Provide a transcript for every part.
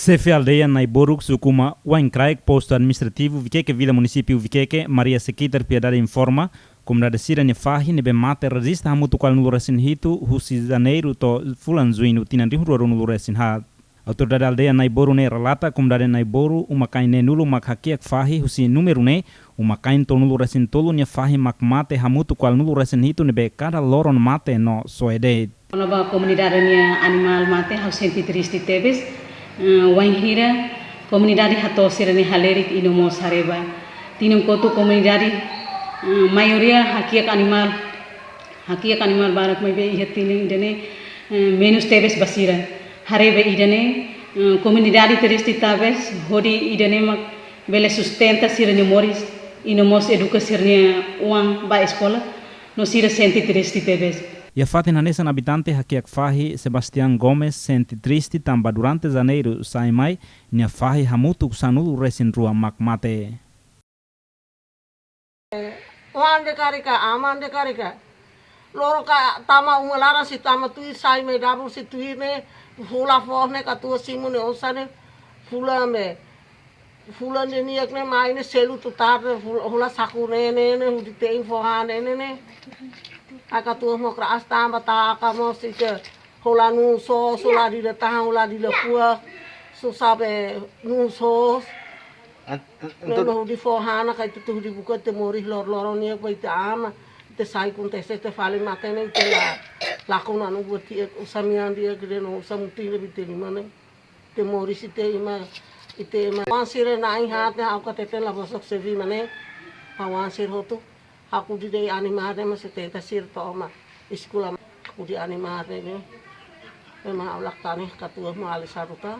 Chefe aldeia Naiboruk Sukuma, Wainkraik, posto administrativo Viqueque, Vila Município Viqueque, Maria Sequitar Piedade informa, comunidade Sira Nefahi, Nebe Mate, resista a muito qual no Luresin Hito, Russi Janeiro, to Fulanzuino, Tinandrim Roro no Luresin Ha. Autoridade aldeia Naiboru ne relata, comunidade Naiboru, uma kain nulo mak hakiak fahi, Russi número ne, uma kain to no Luresin tolo, Nefahi mak mate, Hamutu qual no Luresin Hito, Nebe cada loron mate no soede. Nova comunidade animal mate, hau senti triste tebes. Wainhira comunidade hatosira ne halerik inomo sareba tinum kotu comunidade maioria hakiak animal barak mai be ihatiling dene menus tebes basira harebe idene comunidade tristi tabes hodi idene mak bele sustenta sira moris inomos edukasirnya uang ba escola no sira senti tristi tebes. E a fato na habitante Hakiak Fahi, Sebastião Gomes, sente triste tamba durante janeiro sai mai, nia Fahi hamutu sanulu resin rua makmate. Wan de karika, aman de karika. Loro ka tama umalara si tama tui sai me dabu si tui ne, hula forne ka tua simu ne osane, fula ne niak ne mai ne selu tu tar hula saku ne hudi te infohan ne. Aka tuh mau keras tambah tak kamu sih ke hola nuso sola di letang hola di lepua susah be nuso lalu di fohana kayak itu dibuka temori lorongnya apa itu ama itu saya pun tes fale matene itu lah lakukan anu buat dia usamian dia gede no usamuti lebih terima nih temori sih itu masih naik hatnya aku kata lah bosok sevi mana awasir hotu aku di animade masih teta sir to ma iskula aku di animade ne memang awlak tani katua ma alisaruta.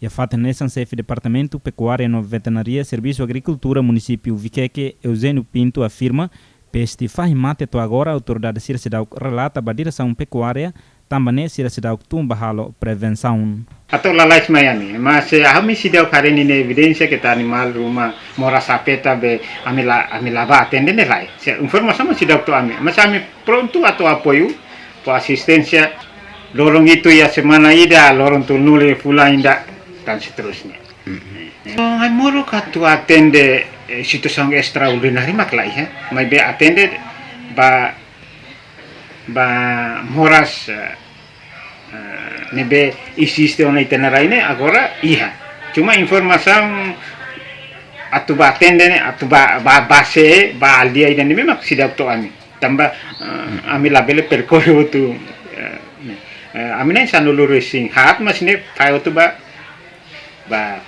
E a fato nesse chefe departamento pecuária no veterinaria serviço agricultura município Viqueque Eugênio Pinto afirma peste faz mate to agora autoridade sira se dá relata ba direção pecuária também sira se dá tumba halo prevenção. Atau lalai semayani, mas kami sidak hari ini evidência que tá animal rumah mora sapeta be amila ba atende nelai. Informasi masih sidak tu mas kami pronto atau apoio po asistência lorong itu ya semana ida lorong tu nule fula inda dan seterusnya. Hai moro katu atende situação extraordinária maklai ya, mai be atende ba moras nebe existe uma itinerária agora iya cuma informação atuba atende atuba base ba aldia ida nebe mak sidak to ami tamba ami labele percorreu tu ami nem sanulu racing hat mas ne tayo tu ba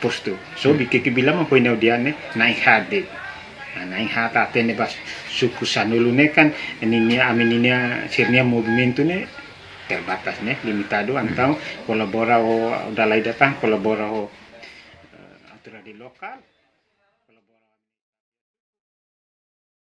posto so bikiki bilang mo poinau dia ne naik hade naik hat atende bas suku sanulu ne kan ini aminnya sirnya movimento ne terbatas nih limitado então colabora o dalai datang colabora o autoridade lokal.